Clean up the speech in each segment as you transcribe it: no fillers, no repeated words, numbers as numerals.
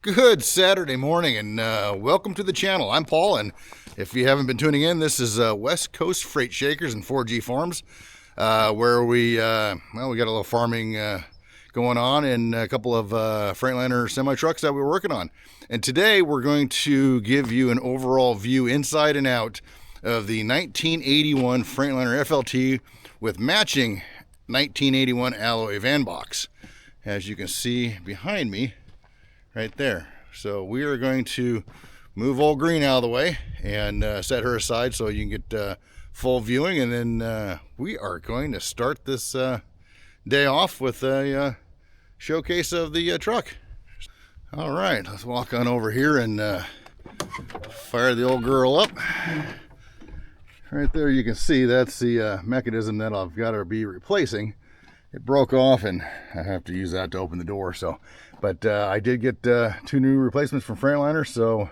Good Saturday morning, and welcome to the channel. I'm Paul, and if you haven't been tuning in, this is West Coast Freight Shakers and 4G Farms, where we got a little farming going on and a couple of Freightliner semi-trucks that we're working on. And today we're going to give you an overall view inside and out of the 1981 Freightliner FLT with matching 1981 Alloy van box, as you can see behind me right there. So we are going to move old Green out of the way and set her aside so you can get full viewing, and then we are going to start this day off with a showcase of the truck. All right, let's walk on over here and fire the old girl up. Right there you can see that's the mechanism that I've got to be replacing. It broke off and I have to use that to open the door. But I did get 2 new replacements from Freightliner, so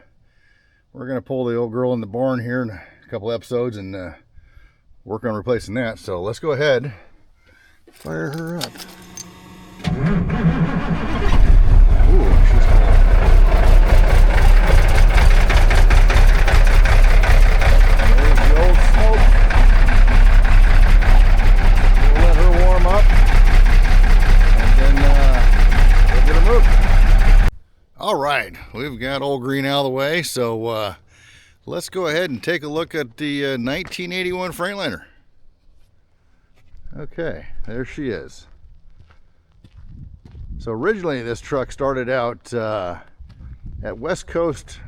we're going to pull the old girl in the barn here in a couple episodes and work on replacing that. So let's go ahead, fire her up. Ooh, she's hot. There's the old smoke. We'll let her warm up, and then we'll get her moved. All right, we've got old Green out of the way, so let's go ahead and take a look at the 1981 Freightliner. Okay, there she is. So originally this truck started out at West Coast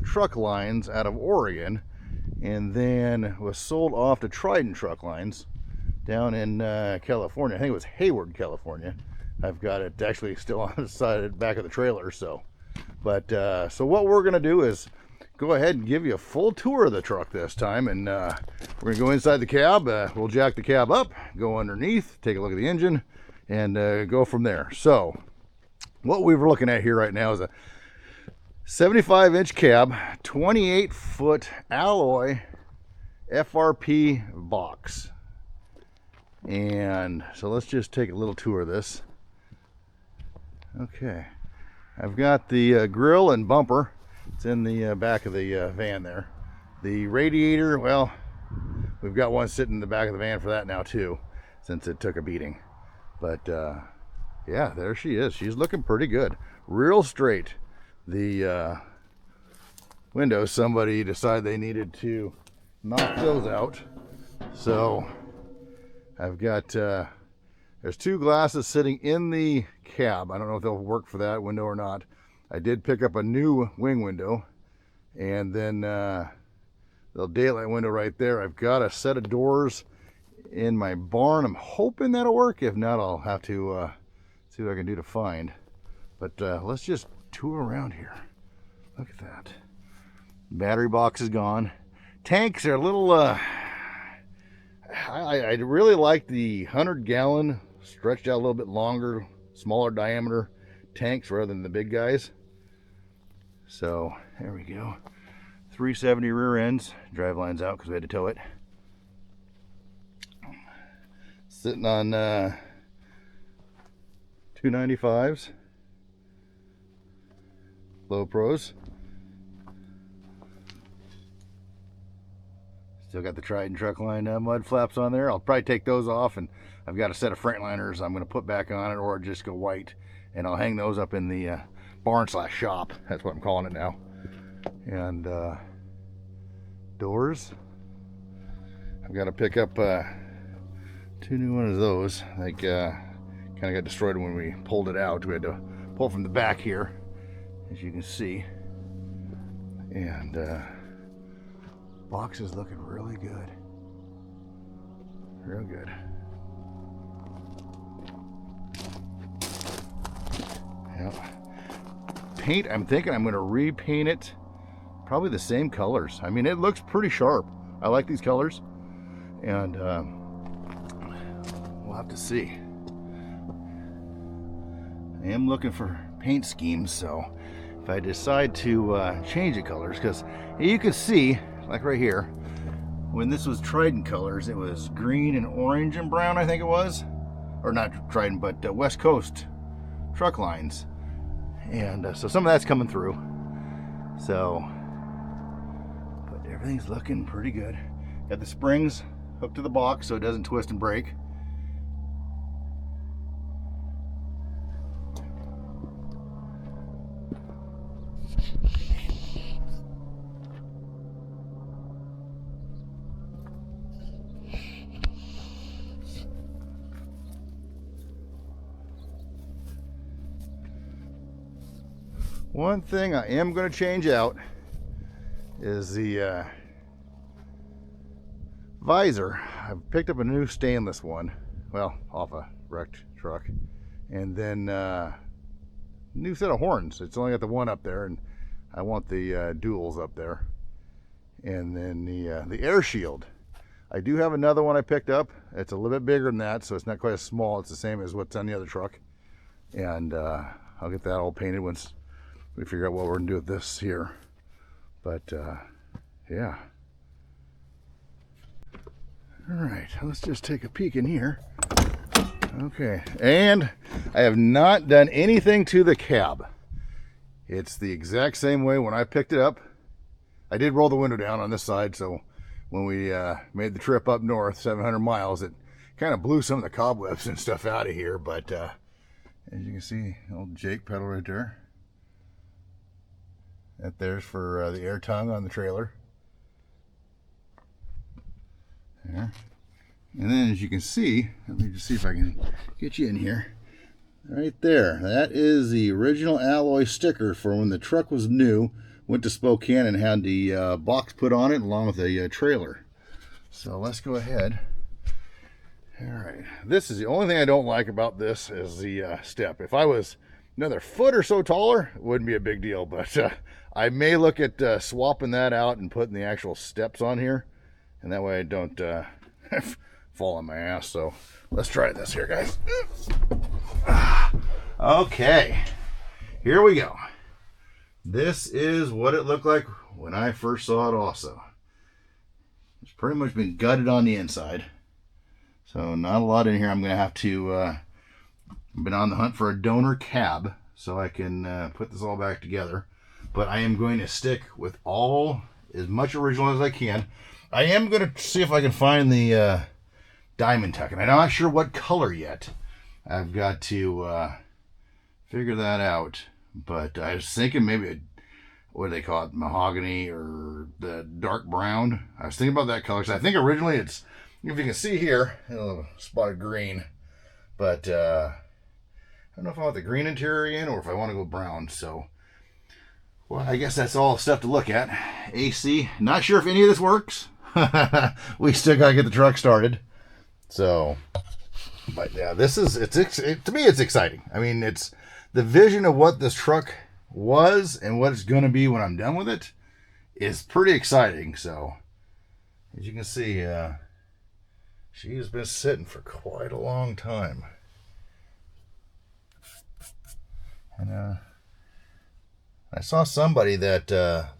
Truck Lines out of Oregon, and then was sold off to Trident Truck Lines down in California. I think it was Hayward, California. I've got it actually still on the side of the back of the trailer. So what we're gonna do is go ahead and give you a full tour of the truck this time, and we're gonna go inside the cab. We'll jack the cab up, go underneath, take a look at the engine, and go from there. So what we were looking at here right now is a 75-inch cab, 28-foot Alloy FRP box. And so let's just take a little tour of this. Okay, I've got the grill and bumper. It's in the back of the van there. The radiator, well, we've got one sitting in the back of the van for that now too, since it took a beating. But yeah, there she is. She's looking pretty good, real straight. The windows, somebody decided they needed to knock those out, so I've got there's 2 glasses sitting in the cab. I don't know if they'll work for that window or not. I did pick up a new wing window, and then the daylight window right there. I've got a set of doors in my barn. I'm hoping that'll work. If not, I'll have to see what I can do to find. But let's just tour around here. Look at that. Battery box is gone. Tanks are a little I really like the 100-gallon stretched out a little bit longer, smaller diameter tanks rather than the big guys. So there we go. 370 rear ends. Drive line's out because we had to tow it. Sitting on 295s. Low pros. Still got the Trident Truck Line mud flaps on there. I'll probably take those off, and I've got a set of Freightliners I'm going to put back on it, or just go white, and I'll hang those up in the barn/shop. That's what I'm calling it now. And doors. I've got to pick up 2 new ones of those. Like kind of got destroyed when we pulled it out. We had to pull from the back here, as you can see. And box is looking really good. Real good. Yep. Paint, I'm thinking I'm going to repaint it probably the same colors. I mean, it looks pretty sharp. I like these colors, and we'll have to see. I am looking for paint schemes, so if I decide to change the colors, because you can see, like right here, when this was Trident colors, it was green and orange and brown, I think it was. Or not Trident, but West Coast Truck Lines. And so some of that's coming through. So, but everything's looking pretty good. Got the springs hooked to the box so it doesn't twist and break. One thing I am going to change out is the visor. I've picked up a new stainless one, well, off a wrecked truck, and then new set of horns. It's only got the one up there, and I want the duals up there, and then the air shield. I do have another one I picked up. It's a little bit bigger than that, so it's not quite as small. It's the same as what's on the other truck, and I'll get that all painted once we figure out what we're gonna do with this here. But yeah. All right, let's just take a peek in here. Okay, and I have not done anything to the cab. It's the exact same way when I picked it up. I did roll the window down on this side, so when we made the trip up north, 700 miles, it kind of blew some of the cobwebs and stuff out of here. But as you can see, old Jake pedal right there. That there's for the air tongue on the trailer. There. And then as you can see, let me just see if I can get you in here. Right there, that is the original Alloy sticker for when the truck was new. Went to Spokane and had the box put on it along with a trailer. So let's go ahead. All right, this is the only thing I don't like about this is the step. If I was another foot or so taller, it wouldn't be a big deal, but I may look at swapping that out and putting the actual steps on here, and that way I don't fall on my ass. So let's try this here, guys. Okay, here we go. This is what it looked like when I first saw it also. It's pretty much been gutted on the inside, so not a lot in here. I'm going to have to been on the hunt for a donor cab so I can put this all back together. But I am going to stick with as much original as I can. I am going to see if I can find the diamond tuck, and I'm not sure what color yet. I've got to figure that out. But I was thinking maybe what do they call it, mahogany or the dark brown. I was thinking about that color. So I think originally it's, if you can see here, a little spot of green. But I don't know if I want the green interior in or if I want to go brown. So, well, I guess that's all stuff to look at. AC, not sure if any of this works. We still got to get the truck started. So, but yeah, this is, to me, it's exciting. I mean, it's the vision of what this truck was and what it's going to be when I'm done with it is pretty exciting. So, as you can see, she's been sitting for quite a long time. And I saw somebody that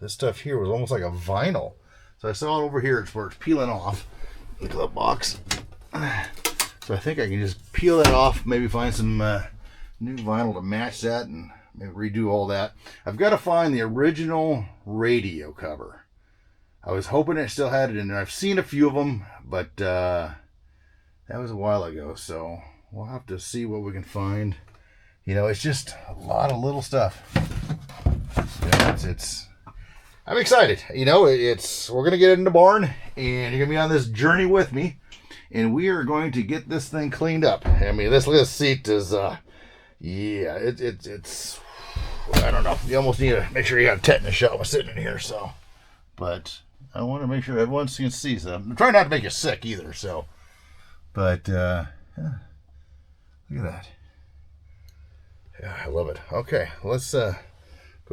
this stuff here was almost like a vinyl. So I saw it over here where it's peeling off the glove box. So I think I can just peel that off, maybe find some new vinyl to match that and maybe redo all that. I've got to find the original radio cover. I was hoping it still had it in there. I've seen a few of them, but that was a while ago. So we'll have to see what we can find. You know, it's just a lot of little stuff. Yeah, I'm excited. You know, we're going to get it in the barn and you're going to be on this journey with me. And we are going to get this thing cleaned up. I mean, this seat is, yeah, it's, I don't know. You almost need to make sure you got a tetanus shot while sitting in here. So, but I want to make sure everyone can see. So I'm trying not to make you sick either. So, but yeah, look at that. Yeah, I love it. Okay, let's go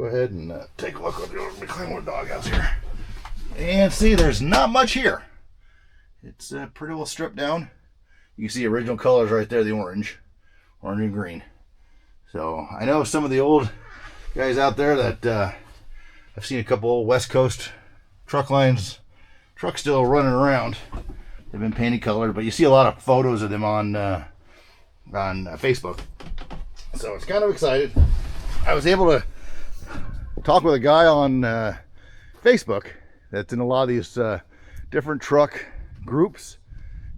ahead and take a look at the McLean doghouse here. And see, there's not much here. It's pretty well stripped down. You can see original colors right there, the orange and green. So I know some of the old guys out there that I've seen a couple old West Coast trucks still running around. They've been painted colored, but you see a lot of photos of them on Facebook. So it's kind of excited. I was able to talk with a guy on Facebook that's in a lot of these different truck groups,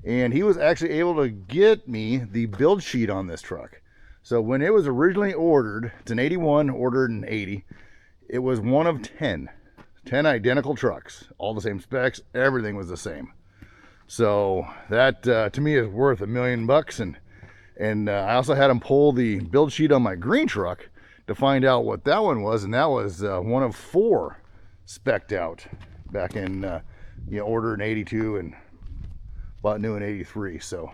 and he was actually able to get me the build sheet on this truck. So when it was originally ordered, it's an 81 ordered in 80, it was one of 10 identical trucks, all the same specs, everything was the same. So that to me is worth $1 million. And I also had him pull the build sheet on my green truck to find out what that one was, and that was one of 4 spec'd out back in order in 82 and bought new in 83. So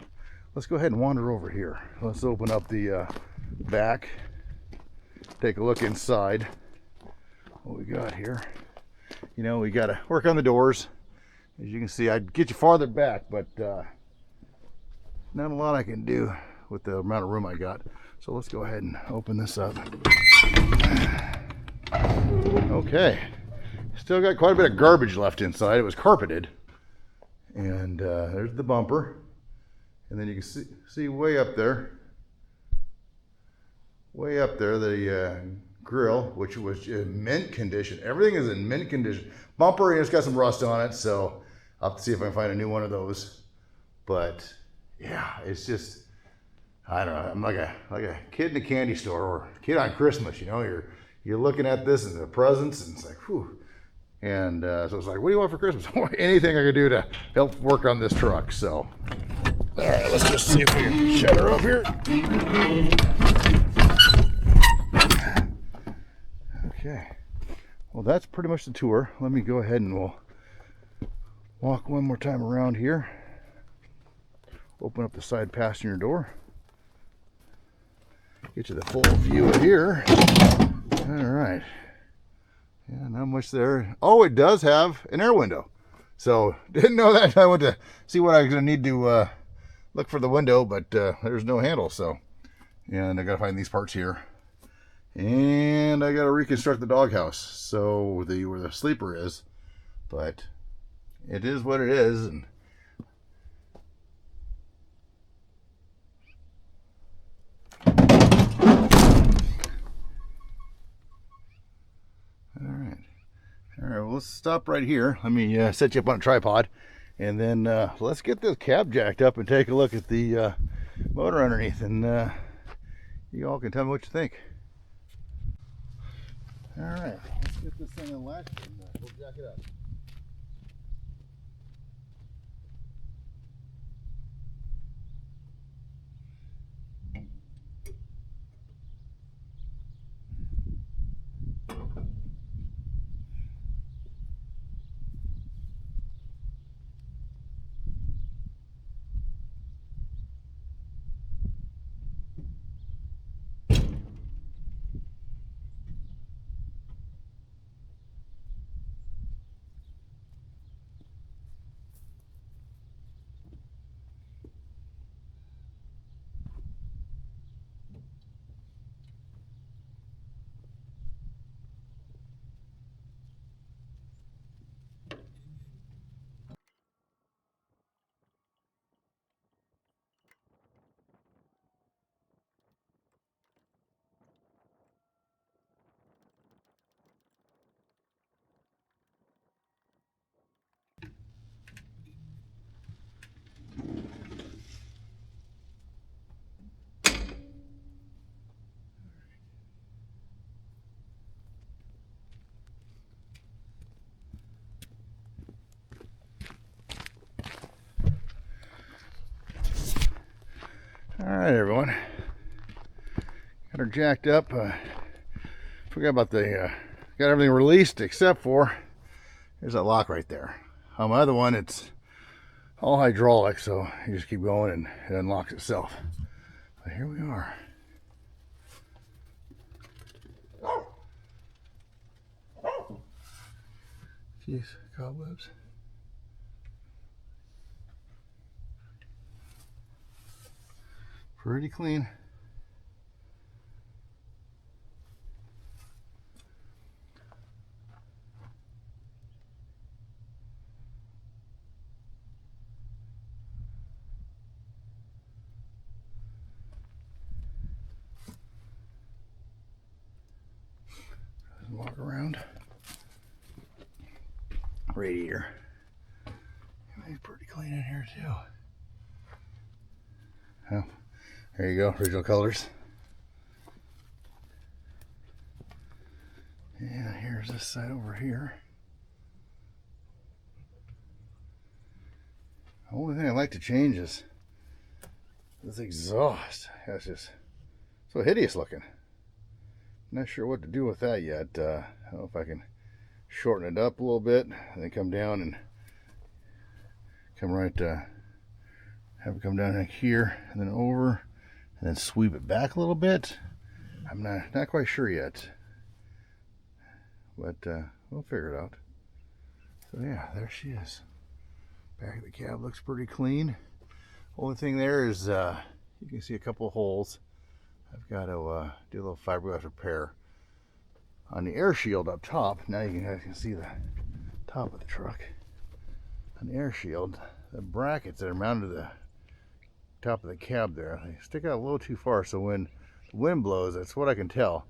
let's go ahead and wander over here. Let's open up the back, take a look inside what we got here. We got to work on the doors. As you can see, I'd get you farther back, but not a lot I can do with the amount of room I got. So let's go ahead and open this up. Okay, still got quite a bit of garbage left inside. It was carpeted, and there's the bumper, and then you can see way up there the grill, which was in mint condition. Everything is in mint condition. Bumper, it's got some rust on it, so I'll have to see if I can find a new one of those. But yeah, it's just, I don't know, I'm like a kid in a candy store, or a kid on Christmas. You're looking at this and the presents, and it's like, whew. And so it's like, what do you want for Christmas? Anything I can do to help work on this truck. So, all right, let's just see if we can shut her up here. Okay, well, that's pretty much the tour. Let me go ahead and we'll walk one more time around here. Open up the side passenger door. Get you the full view of here. All right. Yeah, not much there. Oh, it does have an air window. So, didn't know that. I went to see what I was going to need to look for the window, but there's no handle. So, and I got to find these parts here. And I got to reconstruct the doghouse. So, where the sleeper is. But it is what it is. And all right, well, let's stop right here. Let me set you up on a tripod, and then let's get this cab jacked up and take a look at the motor underneath, and you all can tell me what you think. All right, let's get this thing unlatched and we'll jack it up. All right, everyone. Got her jacked up. Forgot about got everything released except for, there's that lock right there. On my other one, it's all hydraulic, so you just keep going and it unlocks itself. But here we are. Jeez, cobwebs. Pretty clean. walk around. Radiator. It's pretty clean in here too. Oh, there you go, original colors. And here's this side over here. The only thing I'd like to change is this exhaust. That's just so hideous looking. Not sure what to do with that yet. I don't know if I can shorten it up a little bit and then come down and come right have it come down like here and then over and then sweep it back a little bit. I'm not quite sure yet, but we'll figure it out. So yeah, there she is. Back of the cab looks pretty clean. Only thing there is you can see a couple of holes. I've got to do a little fiberglass repair on the air shield up top. Now you can see the top of the truck. On the air shield, the brackets that are mounted to the top of the cab there, they stick out a little too far, so when the wind blows, that's what I can tell,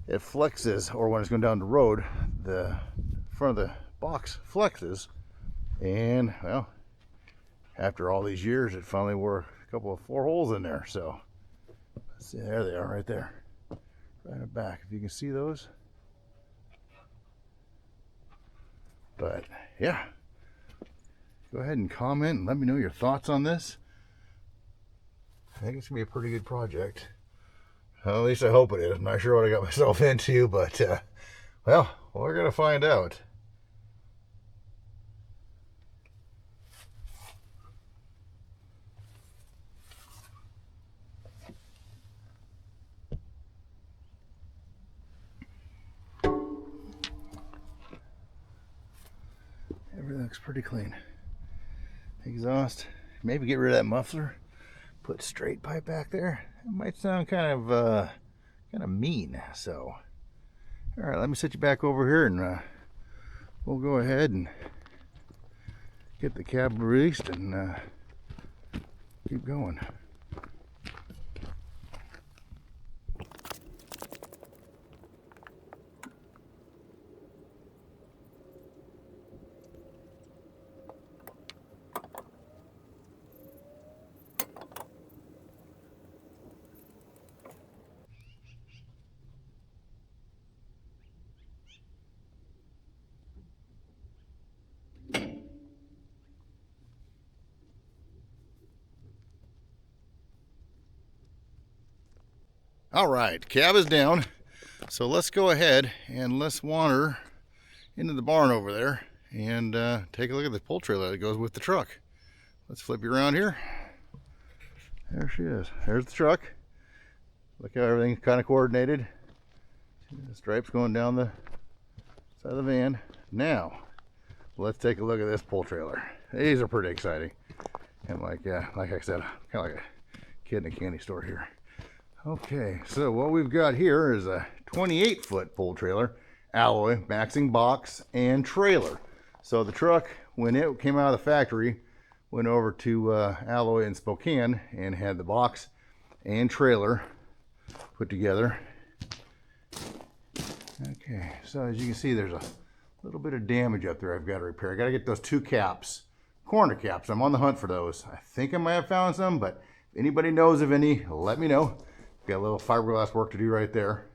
it flexes, or when it's going down the road, the front of the box flexes, and well, after all these years, it finally wore a couple of 4 holes in there. So let's see, there they are right there, right in the back, if you can see those. But yeah, go ahead and comment and let me know your thoughts on this. I think it's gonna be a pretty good project. Well, at least I hope it is. I'm not sure what I got myself into, but well, we're gonna find out. Everything looks pretty clean. Exhaust, maybe get rid of that muffler, put straight pipe back there. It might sound kind of mean. So all right, let me set you back over here and we'll go ahead and get the cab released and keep going. All right, cab is down, so let's go ahead and let's wander into the barn over there and take a look at the pull trailer that goes with the truck. Let's flip you around here. There she is. There's the truck. Look how everything's kind of coordinated. The stripes going down the side of the van. Now, let's take a look at this pull trailer. These are pretty exciting. And like I said, kind of like a kid in a candy store here. Okay, so what we've got here is a 28-foot pull trailer, alloy, maxing box, and trailer. So the truck, when it came out of the factory, went over to Alloy in Spokane and had the box and trailer put together. Okay, so as you can see, there's a little bit of damage up there I've got to repair. I got to get those 2 caps, corner caps. I'm on the hunt for those. I think I might have found some, but if anybody knows of any, let me know. Got a little fiberglass work to do right there,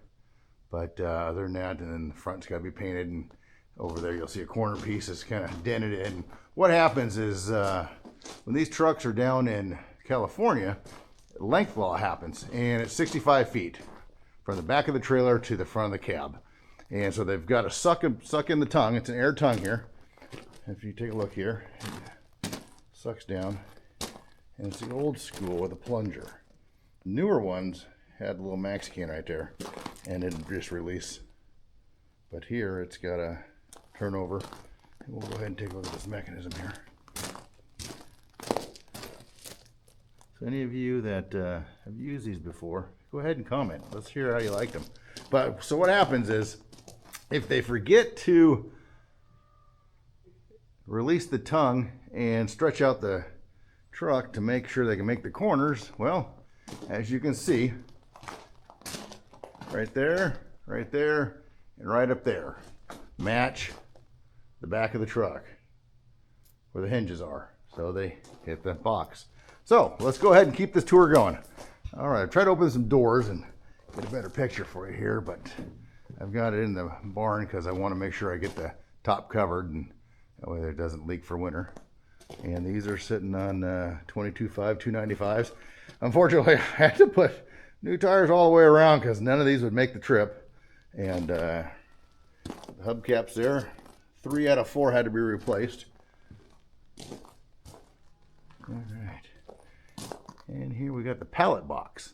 but other than that, and then the front's got to be painted, and over there you'll see a corner piece that's kind of dented in. What happens is when these trucks are down in California, length law happens, and it's 65 feet from the back of the trailer to the front of the cab, and so they've got to suck in the tongue. It's an air tongue here. If you take a look here, it sucks down, and it's the old school with a plunger. Newer ones had a little max can right there and it'd just release, but here it's got a turn over. And we'll go ahead and take a look at this mechanism here. So any of you that have used these before, go ahead and comment. Let's hear how you like them. But so what happens is if they forget to release the tongue and stretch out the truck to make sure they can make the corners, well, as you can see, right there, and right up there match the back of the truck where the hinges are, so they hit the box. So let's go ahead and keep this tour going. All right, I've tried to open some doors and get a better picture for you here, but I've got it in the barn because I want to make sure I get the top covered, and that way it doesn't leak for winter. And these are sitting on 22.5 295s. Unfortunately, I had to put new tires all the way around because none of these would make the trip. And the hubcaps there, 3 out of 4 had to be replaced. All right. And here we got the pallet box.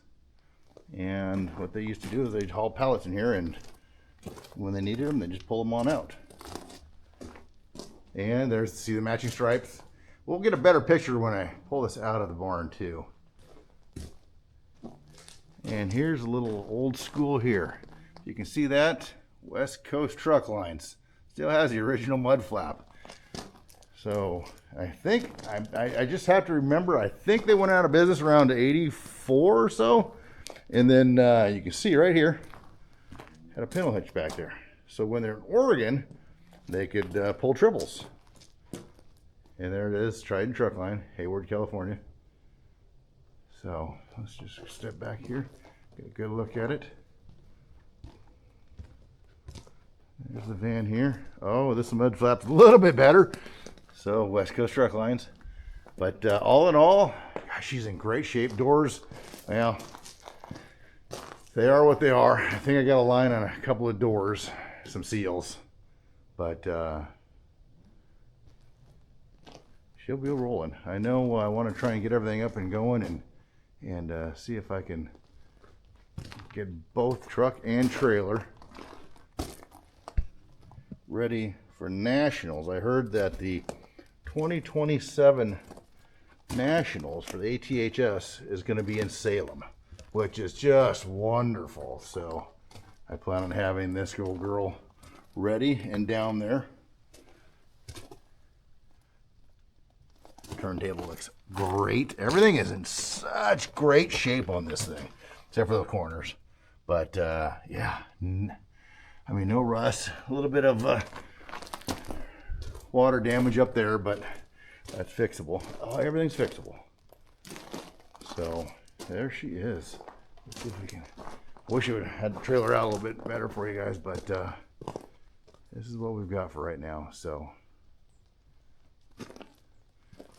And what they used to do is they'd haul pallets in here, and when they needed them, they just pull them on out. And there's, see the matching stripes? We'll get a better picture when I pull this out of the barn too. And here's a little old school here. You can see that, West Coast Truck Lines. Still has the original mud flap. So I think, I just have to remember, I think they went out of business around 84 or so. And then you can see right here, had a pintle hitch back there. So when they're in Oregon, they could pull triples. And there it is, Trident Truck Line, Hayward, California. So let's just step back here, get a good look at it. There's the van here. Oh, this mud flap's a little bit better. So West Coast Truck Lines. But all in all, gosh, she's in great shape. Doors, well, they are what they are. I think I got a line on a couple of doors, some seals. But she'll be rolling. I know I want to try and get everything up and going and see if I can get both truck and trailer ready for nationals. I heard that the 2027 nationals for the ATHS is going to be in Salem, which is just wonderful. So I plan on having this little girl ready and down there. Turntable looks great. Everything is in such great shape on this thing, except for the corners. But yeah, I mean, no rust. A little bit of water damage up there, but that's fixable. Oh, everything's fixable. So there she is. Let's see if we can. Wish I would have had the trailer out a little bit better for you guys, but this is what we've got for right now. So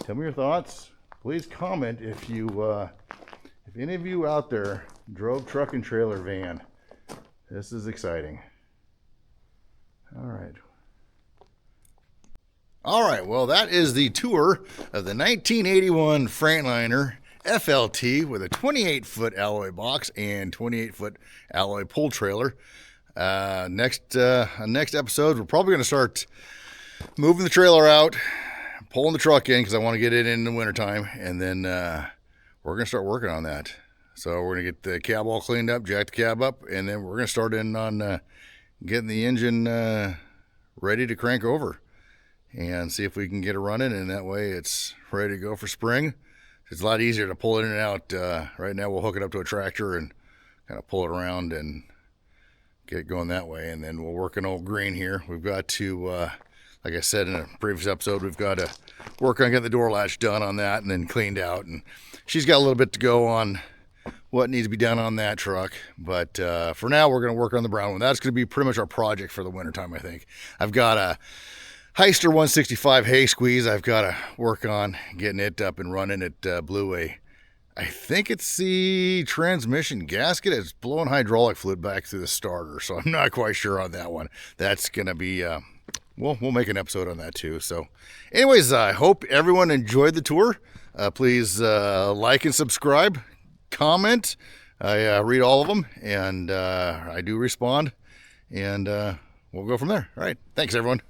tell me your thoughts. Please comment if you, if any of you out there drove truck and trailer van. This is exciting. All right. All right. Well, that is the tour of the 1981 Freightliner FLT with a 28-foot alloy box and 28-foot alloy pull trailer. Next episode, we're probably going to start moving the trailer out, pulling the truck in because I want to get it in the wintertime, and then we're going to start working on that. So we're going to get the cab all cleaned up, jack the cab up, and then we're going to start in on getting the engine ready to crank over and see if we can get it running, and that way it's ready to go for spring. It's a lot easier to pull it in and out. Right now we'll hook it up to a tractor and kind of pull it around and get it going that way, and then we'll work an old green here. We've got to, like I said in a previous episode, we've got to work on getting the door latch done on that and then cleaned out, and she's got a little bit to go on what needs to be done on that truck, but for now we're going to work on the brown one. That's going to be pretty much our project for the wintertime, I think. I've got a Heister 165 hay squeeze I've got to work on getting it up and running. It blew I think it's the transmission gasket. It's blowing hydraulic fluid back through the starter, so I'm not quite sure on that one. That's going to be, we'll make an episode on that too. So anyways, I hope everyone enjoyed the tour. Please like and subscribe, comment. I read all of them, and I do respond, and we'll go from there. All right. Thanks, everyone.